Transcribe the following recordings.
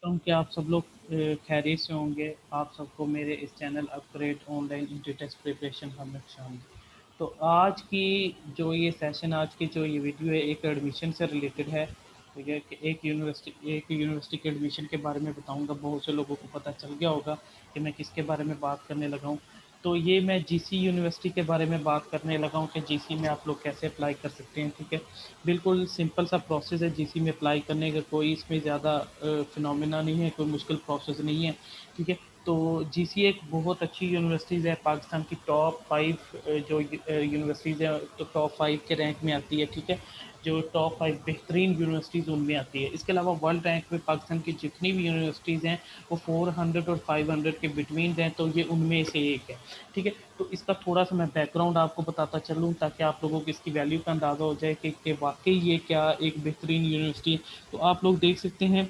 हूँ कि आप सब लोग खैरियत से होंगे। आप सबको मेरे इस channel upgrade online entry test preparation हम होंगे। तो आज की जो ये सेशन, आज की जो ये वीडियो है, एक एडमिशन से रिलेटेड है। तो ये कि एक यूनिवर्सिटी के एडमिशन के बारे में बताऊंगा। बहुत से लोगों को पता चल गया होगा कि मैं किसके बारे में बात करने लगा हूँ। तो ये मैं जीसी यूनिवर्सिटी के बारे में बात करने लगा हूँ कि जीसी में आप लोग कैसे अप्लाई कर सकते हैं। ठीक है, बिल्कुल सिंपल सा प्रोसेस है जीसी में अप्लाई करने का। कोई इसमें ज़्यादा फिनोमिना नहीं है, कोई मुश्किल प्रोसेस नहीं है। ठीक है, तो जीसी एक बहुत अच्छी यूनिवर्सिटीज़ है, पाकिस्तान की टॉप 5 जो यूनिवर्सिटीज़ हैं तो टॉप 5 के रैंक में आती है। ठीक है, जो टॉप 5 बेहतरीन यूनिवर्सिटीज़ उनमें आती है। इसके अलावा वर्ल्ड रैंक में पाकिस्तान की जितनी भी यूनिवर्सिटीज़ हैं वो 400 और 500 के बिटवीन हैं, तो ये उनमें से एक है। ठीक है, तो इसका थोड़ा सा मैं बैकग्राउंड आपको बताता चलूँ ताकि आप लोगों को इसकी वैल्यू का अंदाज़ा हो जाए कि वाकई ये क्या एक बेहतरीन यूनिवर्सिटी है। तो आप लोग देख सकते हैं,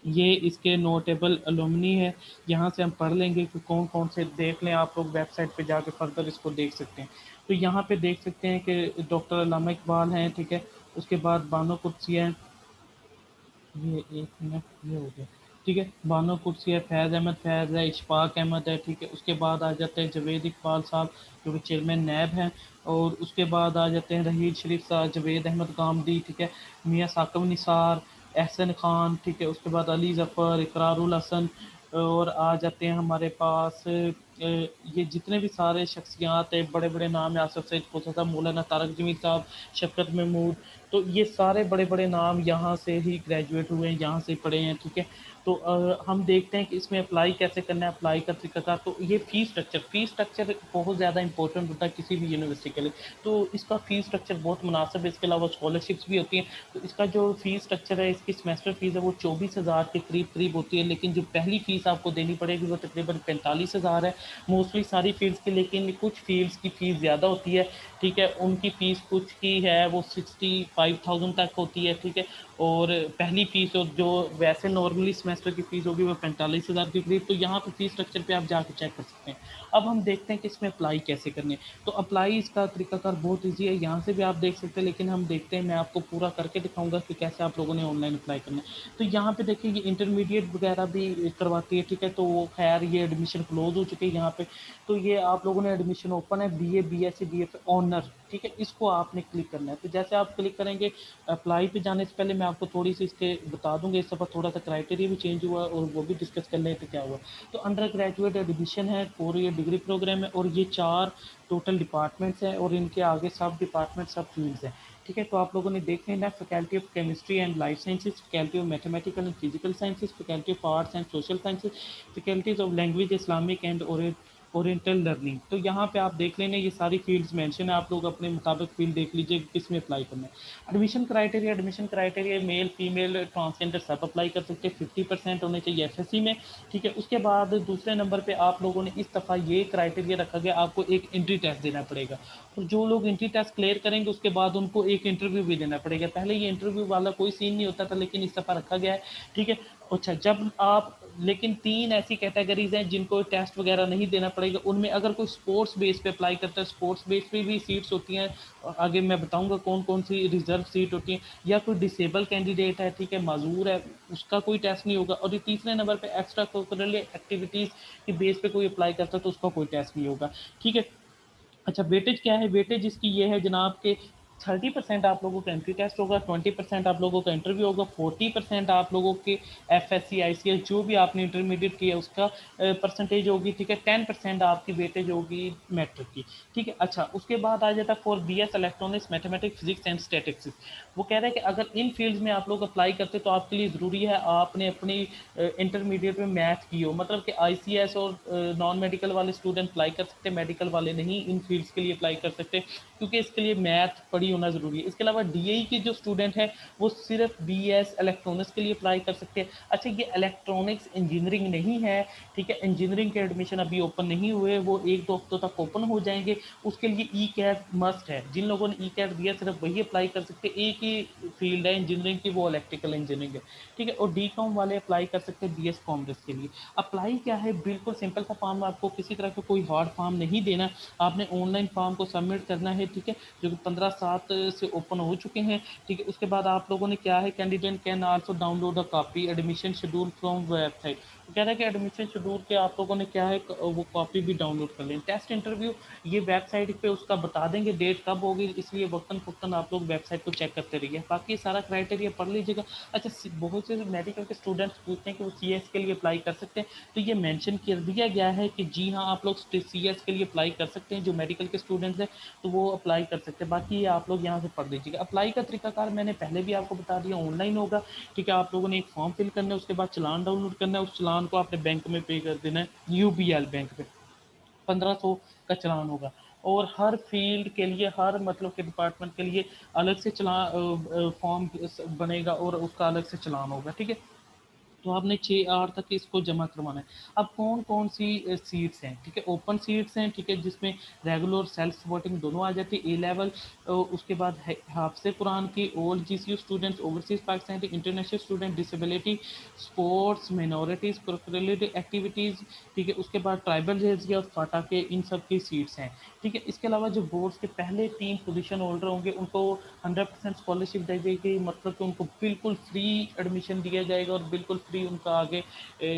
ये इसके नोटेबल अलुमनी है। यहाँ से हम पढ़ लेंगे कि कौन कौन से, देख लें आप लोग वेबसाइट पे जाके फर्दर इसको देख सकते हैं। तो यहाँ पे देख सकते हैं कि डॉक्टर अल्लामा इकबाल हैं। ठीक है, उसके बाद बानो कुर्सी है। ये एक मिनट, ये हो गया। ठीक है, बानो कुर्सी है, फैज़ अहमद फैज़ है, इशफाक अहमद है। ठीक है, उसके बाद आ जाते हैं जवेद इकबाल साहब जो कि चेयरमैन नैब हैं। और उसके बाद आ जाते हैं रहील शरीफ साहब, जवेद अहमद गामदी। ठीक है, मियाँ साकब निसार, एहसन खान। ठीक है, उसके बाद अली ज़फ़र, इकरारुल हसन। और आ जाते हैं हमारे पास ये जितने भी सारे शख्सियात हैं, बड़े बड़े नाम है, आसफ सईद खोसा साहब, मौलाना तारक जमील साहब, शफकत महमूद। तो ये सारे बड़े बड़े नाम यहाँ से ही ग्रेजुएट हुए हैं, यहाँ से पढ़े हैं। ठीक है, तो हम देखते हैं कि इसमें अप्लाई कैसे करना है, अप्लाई का तरीकाकार। तो ये फ़ीस स्ट्रक्चर बहुत ज़्यादा इंपॉर्टेंट होता है किसी भी यूनिवर्सिटी के लिए। तो इसका फ़ीस स्ट्रक्चर बहुत मुनासिब है। इसके अलावा स्कॉलरशिप्स भी होती हैं। तो इसका जो फ़ीस स्ट्रक्चर है, इसकी सेमेस्टर फ़ीस है वो 24,000 के करीब करीब होती है। लेकिन जो पहली फ़ीस आपको देनी पड़ेगी वो तकरीबन 45,000 है, मोस्टली सारी फील्ड्स की। लेकिन कुछ फील्ड्स की फ़ीस ज़्यादा होती है। ठीक है, उनकी फ़ीस कुछ की है वो 65,000 तक होती है। ठीक है, और पहली फ़ीस और जो वैसे नॉर्मली सेमेस्टर की फ़ीस होगी वो 45,000 के करीब। तो यहाँ पर फ़ीस स्ट्रक्चर पे आप जाके चेक कर सकते हैं। अब हम देखते हैं कि इसमें अप्लाई कैसे करने हैं। तो अप्लाई इसका तरीकाकार बहुत ईजी है, यहाँ से भी आप देख सकते हैं। लेकिन हम देखते हैं, मैं आपको पूरा करके दिखाऊंगा कि कैसे आप लोगों ने ऑनलाइन अप्लाई करना है। तो यहाँ पे देखिए, ये इंटरमीडिएट वगैरह भी करवाती है। ठीक है, तो वो खैर ये एडमिशन क्लोज हो चुके हैं यहाँ पे। तो ये आप लोगों ने एडमिशन ओपन है, बीए, बीएससी, बीएफ ऑनर। ठीक है, इसको आपने क्लिक करना है। तो जैसे आप क्लिक करेंगे, अप्लाई पे जाने से पहले मैं आपको थोड़ी सी इसके बता दूंगा। इस दफ़ा थोड़ा सा क्राइटेरिया भी चेंज हुआ और वो भी डिस्कस कर लेते क्या हुआ। तो अंडर ग्रेजुएट एडमिशन है, 4 ईयर डिग्री प्रोग्राम है, और ये 4 टोटल डिपार्टमेंट्स हैं और इनके आगे सब डिपार्टमेंट, सब फील्ड्स हैं। ठीक है, तो आप लोगों ने देख लेना, faculty of chemistry and life sciences, faculty of mathematical and physical sciences, faculty of arts and social sciences, faculties of language Islamic and oriental learning. तो यहाँ पे आप देख लेना, ये सारी फील्ड्स मेंशन है। आप लोग अपने मुताबिक फील्ड देख लीजिए किस में अप्लाई करना है। Admission criteria male female transgender सब अप्लाई कर सकते हैं। 50% होने चाहिए एफएससी में। ठीक है, उसके बाद दूसरे नंबर पे आप लोगों ने इस दफ़ा ये क्राइटेरिया रखा गया, आपको एक एंट्री टेस्ट देना पड़ेगा। और जो लोग एंट्री टेस्ट क्लियर करेंगे उसके बाद उनको एक इंटरव्यू भी देना पड़ेगा। पहले ये इंटरव्यू वाला कोई सीन नहीं होता था, लेकिन इस दफ़ा रखा गया है। ठीक है, अच्छा, जब आप, लेकिन 3 ऐसी कैटेगरीज हैं जिनको टेस्ट वगैरह नहीं देना पड़ेगा। उनमें अगर कोई स्पोर्ट्स बेस पे अप्लाई करता है, स्पोर्ट्स बेस पे भी सीट्स होती हैं, आगे मैं बताऊंगा कौन कौन सी रिजर्व सीट होती है। या कोई डिसेबल कैंडिडेट है, ठीक है, माजूर है, उसका कोई टेस्ट नहीं होगा। और ये तीसरे नंबर पे एक्स्ट्रा करिकुलर एक्टिविटीज़ के बेस पे कोई अप्लाई करता है तो उसका कोई टेस्ट नहीं होगा। ठीक है, अच्छा, वेटेज क्या है? वेटेज इसकी ये है जनाब के 30% आप लोगों का एंट्री टेस्ट होगा, 20% आप लोगों का इंटरव्यू होगा, 40% आप लोगों के एफ एस सी आई सी एस जो भी आपने इंटरमीडिएट किया उसका परसेंटेज होगी। ठीक है, 10% आपकी वेटेज होगी मैट्रिक की। ठीक है, अच्छा, उसके बाद आ जाता है for B S electronics mathematics physics and statics. वो कह रहे हैं कि अगर इन फील्ड्स में आप लोग अप्लाई करते तो आपके लिए ज़रूरी है आपने अपनी इंटरमीडिएट में मैथ की हो। मतलब कि आई सी एस और नॉन मेडिकल वाले स्टूडेंट अप्लाई कर सकते हैं, मेडिकल वाले नहीं इन फील्ड्स के लिए अप्लाई कर सकते, क्योंकि इसके लिए मैथ पढ़ी होना ज़रूरी है। इसके अलावा डीएई की जो स्टूडेंट है वो सिर्फ बीएस इलेक्ट्रॉनिक्स के लिए अप्लाई कर सकते हैं। अच्छा, ये इलेक्ट्रॉनिक्स इंजीनियरिंग नहीं है। ठीक है, इंजीनियरिंग के एडमिशन अभी ओपन नहीं हुए, वो 1-2 हफ्तों तक ओपन हो जाएंगे। उसके लिए ई कैट मस्ट है। जिन लोगों ने ई कैट दिया सिर्फ वही अप्लाई कर सकते हैं। एक ही फील्ड है इंजीनियरिंग की, वो इलेक्ट्रिकल इंजीनियरिंग है। ठीक है, और डी कॉम वाले अप्लाई कर सकते हैं बीएस कॉमर्स के लिए। अप्लाई क्या है, बिल्कुल सिंपल सा फॉर्म, आपको किसी तरह का कोई हार्ड फॉर्म नहीं देना। आपने ऑनलाइन फॉर्म को सबमिट करना है। ठीक है, जो कि 15 साथ से ओपन हो चुके हैं। ठीक है, उसके बाद आप लोगों ने क्या है, candidate can also download a copy admission schedule from website. तो कह रहा है कि एडमिशन शेड्यूल के आप लोगों ने क्या है वो कॉपी भी डाउनलोड कर लें। टेस्ट इंटरव्यू ये वेबसाइट पे उसका बता देंगे डेट कब होगी, इसलिए वक्तन फुक्तन आप लोग वेबसाइट को चेक करते रहिए। बाकी सारा क्राइटेरिया पढ़ लीजिएगा। अच्छा, बहुत से मेडिकल के स्टूडेंट्स पूछते हैं कि वो सीएस के लिए अप्लाई कर सकते हैं, तो ये मेंशन कर दिया गया है कि जी हाँ, आप लोग सीएस के लिए अप्लाई कर सकते हैं। जो मेडिकल के स्टूडेंट्स हैं तो वो अप्लाई कर सकते हैं। बाकी ये आप लोग यहाँ से पढ़ लीजिएगा। अप्लाई का तरीकाकार मैंने पहले भी आपको बता दिया, ऑनलाइन होगा। ठीक है, आप लोगों ने एक फॉर्म फिल करना है, उसके बाद चलान डाउनलोड करना है, उस चलान को आपने बैंक में पे कर देना है, यूबीएल बैंक पे 1500 का चलान होगा। और हर फील्ड के लिए, हर मतलब के डिपार्टमेंट के लिए अलग से चला फॉर्म बनेगा और उसका अलग से चलान होगा। ठीक है, तो आपने 6 आवर तक इसको जमा करवाना है। अब कौन कौन सी सीट्स हैं, ठीक है, ओपन सीट्स हैं, ठीक है, जिसमें रेगुलर और सेल्फ वोटिंग दोनों आ जाती है। ए लेवल, उसके बाद हाफिज़ कुरान की, old GCU students, overseas Pakistani, international student, disability, sports, minorities, curricular activities, ठीक है, उसके बाद ट्राइबल एरिया और फाटा के, इन सब की सीट्स हैं। ठीक है, इसके अलावा जो बोर्ड्स के पहले 3 पोजीशन होल्डर होंगे उनको 100% स्कॉलरशिप दी जाएगी, मतलब कि उनको बिल्कुल फ्री एडमिशन दिया जाएगा और बिल्कुल फ्री उनका आगे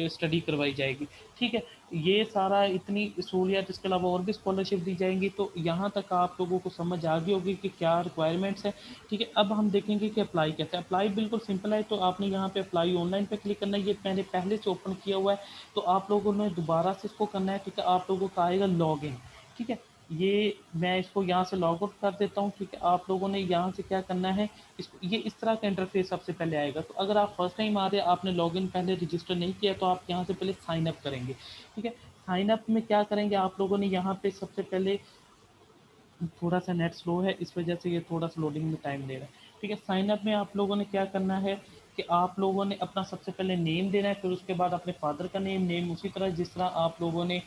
स्टडी करवाई जाएगी। ठीक है, ये सारा इतनी सहूलियत, इसके अलावा और भी स्कॉलरशिप दी जाएंगी। तो यहाँ तक आप लोगों को समझ आ गई होगी कि क्या रिक्वायरमेंट्स है। ठीक है, अब हम देखेंगे कि अप्लाई कैसे। अप्लाई बिल्कुल सिंपल है, तो आपने यहाँ पे अप्लाई ऑनलाइन पे क्लिक करना है। ये मैंने पहले से ओपन किया हुआ है, तो आप लोगों ने दोबारा से इसको करना है। ठीक है, आप लोगों का आएगा लॉगिन। ठीक है, ये मैं इसको यहाँ से लॉग आउट कर देता हूँ। ठीक है, आप लोगों ने यहाँ से क्या करना है, ये इस तरह का इंटरफेस सबसे पहले आएगा। तो अगर आप फर्स्ट टाइम आ रहे हैं, आपने लॉगिन पहले रजिस्टर नहीं किया, तो आप यहाँ से पहले साइन अप करेंगे। ठीक है, साइन अप में क्या करेंगे, आप लोगों ने यहाँ पे सबसे पहले, थोड़ा सा नेट स्लो है इस वजह से ये थोड़ा सा लोडिंग में टाइम ले रहा है। ठीक है, साइन अप में आप लोगों ने क्या करना है कि आप लोगों ने अपना सबसे पहले नेम देना है, फिर उसके बाद अपने फादर का नेम उसी तरह जिस तरह आप लोगों ने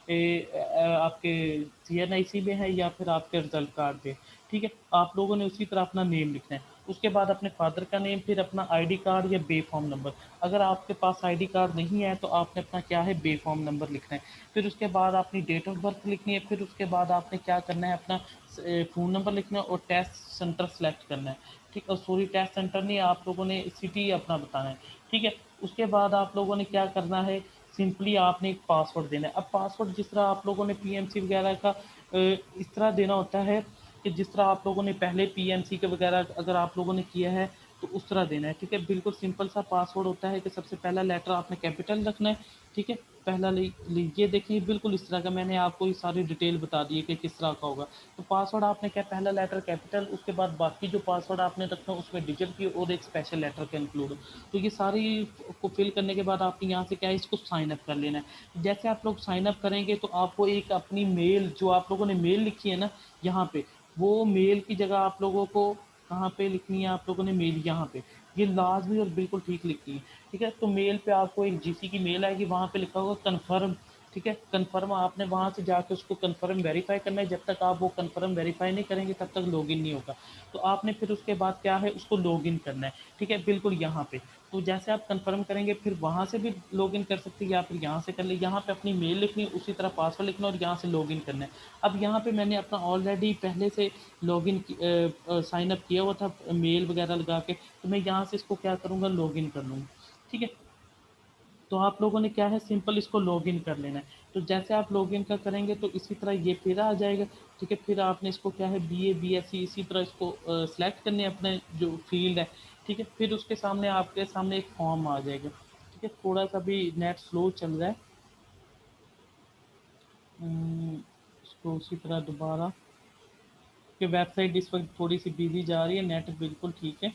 आपके सीएनआईसी में है या फिर आपके रिजल्ट कार्ड पे। ठीक है, आप लोगों ने उसी तरह अपना नेम लिखना है। उसके बाद अपने फादर का नेम, फिर अपना आईडी कार्ड या बे फॉर्म नंबर। अगर आपके पास आईडी कार्ड नहीं है तो आपने अपना क्या है, बे फॉर्म नंबर लिखना है। फिर उसके बाद अपनी डेट ऑफ बर्थ लिखनी है। फिर उसके बाद आपने क्या करना है, अपना फ़ोन नंबर लिखना है और टेस्ट सेंटर सेलेक्ट करना है। ठीक है, सॉरी, टेस्ट सेंटर नहीं, आप लोगों ने सिटी अपना बताना है। ठीक है, उसके बाद आप लोगों ने क्या करना है, सिंपली आपने एक पासवर्ड देना है। अब पासवर्ड जिस तरह आप लोगों ने पीएमसी वगैरह का इस तरह देना होता है कि जिस तरह आप लोगों ने पहले पीएमसी के वगैरह अगर आप लोगों ने किया है तो उस तरह देना है। ठीक है, बिल्कुल सिंपल सा पासवर्ड होता है कि सबसे पहला लेटर आपने कैपिटल रखना है। ठीक है, पहला ये देखिए बिल्कुल इस तरह का, मैंने आपको ये सारी डिटेल बता दी है कि किस तरह का होगा। तो पासवर्ड आपने क्या, पहला लेटर कैपिटल, उसके बाद बाकी जो पासवर्ड आपने रखना उसमें डिजिट की और एक स्पेशल लेटर का इंक्लूड। तो ये सारी को फिल करने के बाद आपने यहाँ से क्या है, इसको साइन अप कर लेना है। जैसे आप लोग साइन अप करेंगे तो आपको एक अपनी मेल, जो आप लोगों ने मेल लिखी है ना यहाँ पे, वो मेल की जगह आप लोगों को कहाँ पे लिखनी है, आप लोगों ने मेल यहाँ पे, ये लाजमी और बिल्कुल ठीक लिखनी है। ठीक है, तो मेल पे आपको एक जीसी की मेल आएगी, वहाँ पे लिखा होगा कन्फर्म। ठीक है, कन्फर्म आपने वहाँ से जाके उसको कन्फर्म वेरीफाई करना है। जब तक आप वो कन्फर्म वेरीफाई नहीं करेंगे तब तक लॉगिन नहीं होगा। तो आपने फिर उसके बाद क्या है, उसको लॉगिन करना है। ठीक है, बिल्कुल यहाँ पे। तो जैसे आप कन्फर्म करेंगे फिर वहाँ से भी लॉगिन कर सकते हैं या फिर यहाँ से कर ले। यहाँ पे अपनी मेल लिखनी है, उसी तरह पासवर्ड लिखना और यहाँ से लॉगिन करना है। अब यहाँ पे मैंने अपना ऑलरेडी पहले से लॉगिन साइन अप किया हुआ था मेल वगैरह लगा के, तो मैं यहाँ से इसको क्या करूँगा, लॉगिन कर लूँगा। ठीक है, तो आप लोगों ने क्या है, सिंपल इसको लॉगिन कर लेना है। तो जैसे आप लॉगिन का करेंगे तो इसी तरह ये फिर आ जाएगा। ठीक है, फिर आपने इसको क्या है, बीए बीएससी इसी तरह इसको सेलेक्ट करने अपने जो फील्ड है। ठीक है, फिर उसके सामने आपके सामने एक फॉर्म आ जाएगा। ठीक है, थोड़ा सा भी नेट स्लो चल रहा है। इसको उसी तरह दोबारा, कि वेबसाइट इस वक्त थोड़ी सी बिजी जा रही है, नेट बिल्कुल ठीक है,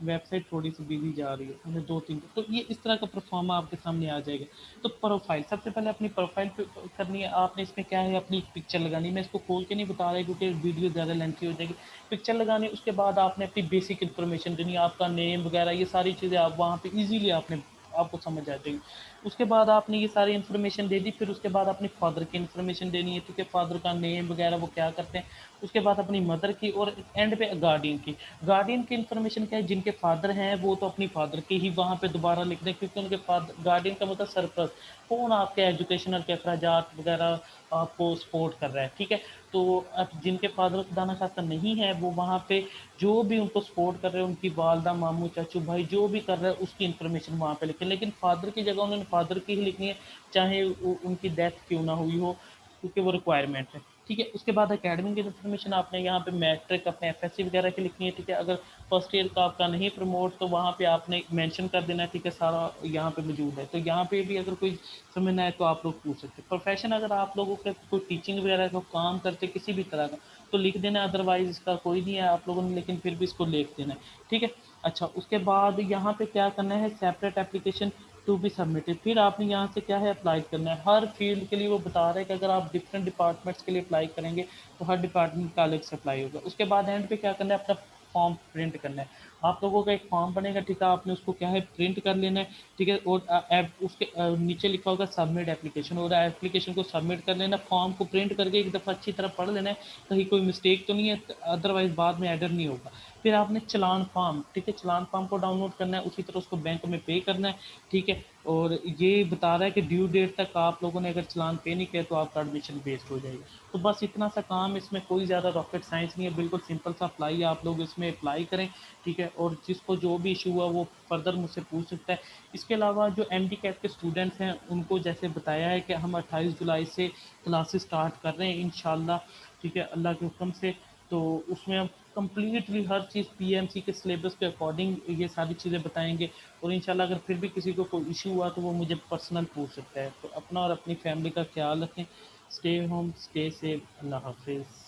वेबसाइट थोड़ी सी बिजी जा रही है, हमें 2-3, तो ये इस तरह का परफॉर्मा आपके सामने आ जाएगा। तो प्रोफाइल सबसे पहले अपनी प्रोफाइल पे करनी है आपने। इसमें क्या है, अपनी पिक्चर लगानी है। मैं इसको खोल के नहीं बता रहा क्योंकि वीडियो ज़्यादा लेंथी हो जाएगी। पिक्चर लगानी है, उसके बाद आपने अपनी बेसिक इन्फॉर्मेशन देनी है, आपका नेम वगैरह, ये सारी चीज़ें आप वहाँ पे इजीली आपने आपको समझ आ जाएगी। उसके बाद आपने ये सारी इन्फॉर्मेशन दे दी, फिर उसके बाद अपने फादर की इन्फॉर्मेशन देनी है। ठीक है, फादर का नेम वगैरह वो क्या करते हैं। उसके बाद अपनी मदर की और एंड पे गार्डियन की। गार्डियन की इन्फॉर्मेशन क्या है, जिनके फादर हैं वो तो अपनी फादर की ही वहाँ पे दोबारा लिख दें, क्योंकि उनके फादर, गार्डियन का मतलब सरप्लस, कौन आपके एजुकेशनल के अखराजात वगैरह आपको सपोर्ट कर रहा है, ठीक है। तो अब जिनके फादर खुदा ना खास्ता नहीं है, वो वहाँ पे जो भी उनको सपोर्ट कर रहे हैं, उनकी वालदा, मामू, चाचू, भाई जो भी कर रहा है उसकी इन्फॉर्मेशन वहाँ पे लिखें, लेकिन फादर की जगह उन्होंने फादर की ही लिखनी है, चाहे उनकी डेथ क्यों ना हुई हो, क्योंकि वो रिक्वायरमेंट है, ठीक है। उसके बाद एकेडमिक की इन्फॉर्मेशन आपने यहाँ पे मैट्रिक अपने एफएससी वगैरह की लिखनी है, ठीक है। अगर फर्स्ट ईयर का आपका नहीं प्रमोट, तो वहाँ पे आपने मेंशन कर देना है, ठीक है, सारा यहाँ पे मौजूद है। तो यहाँ पे भी अगर कोई समझना है तो आप लोग पूछ सकते हैं। प्रोफेशन अगर आप लोगों के कोई टीचिंग वगैरह का काम करते किसी भी तरह का, तो लिख देना, अदरवाइज इसका कोई नहीं है आप लोगों ने, लेकिन फिर भी इसको लिख देना है, ठीक है। अच्छा, उसके बाद यहाँ पे क्या करना है, separate application to be submitted. फिर आपने यहाँ से क्या है, अप्लाई करना है हर फील्ड के लिए। वो बता रहा है कि अगर आप डिफरेंट डिपार्टमेंट्स के लिए अप्लाई करेंगे तो हर डिपार्टमेंट का अलग से अप्लाई होगा। उसके बाद एंड पे क्या करना है, अपना फॉर्म प्रिंट करना है। आप लोगों का एक फॉर्म बनेगा, ठीक है, आपने उसको क्या है, प्रिंट कर लेना है, ठीक है। और उसके नीचे लिखा होगा सबमिट एप्लीकेशन, और एप्लीकेशन को सबमिट कर लेना। फॉर्म को प्रिंट करके एक दफ़ा अच्छी तरह पढ़ लेना है, कहीं कोई मिस्टेक तो नहीं है, अदरवाइज बाद में एडर नहीं होगा। फिर आपने चलान फॉर्म, ठीक है, चलान फॉर्म को डाउनलोड करना है, उसी तरह उसको बैंक में पे करना है, ठीक है। और ये बता रहा है कि ड्यू डेट तक आप लोगों ने अगर चलान पे नहीं किया तो आपका एडमिशन वेस्ट हो जाएगा। तो बस इतना सा काम, इसमें कोई ज़्यादा रॉकेट साइंस नहीं है, बिल्कुल सिंपल सा अप्लाई है, आप लोग इसमें अप्लाई करें, ठीक है। और जिसको जो भी इशू हुआ वो फर्दर मुझसे पूछ सकता है। इसके अलावा जो एम डी कैट के स्टूडेंट्स हैं, उनको जैसे बताया है कि हम 28 जुलाई से क्लासेस स्टार्ट कर रहे हैं इंशाल्लाह, ठीक है, अल्लाह के हुक्म से। तो उसमें हम कंप्लीटली हर चीज़ पीएमसी के सिलेबस के अकॉर्डिंग ये सारी चीज़ें बताएंगे। और इंशाल्लाह अगर फिर भी किसी को कोई इशू हुआ तो वो मुझे पर्सनल पूछ सकता है। तो अपना और अपनी फैमिली का ख्याल रखें। स्टे होम, स्टे सेफ, अल्लाह हाफिज़।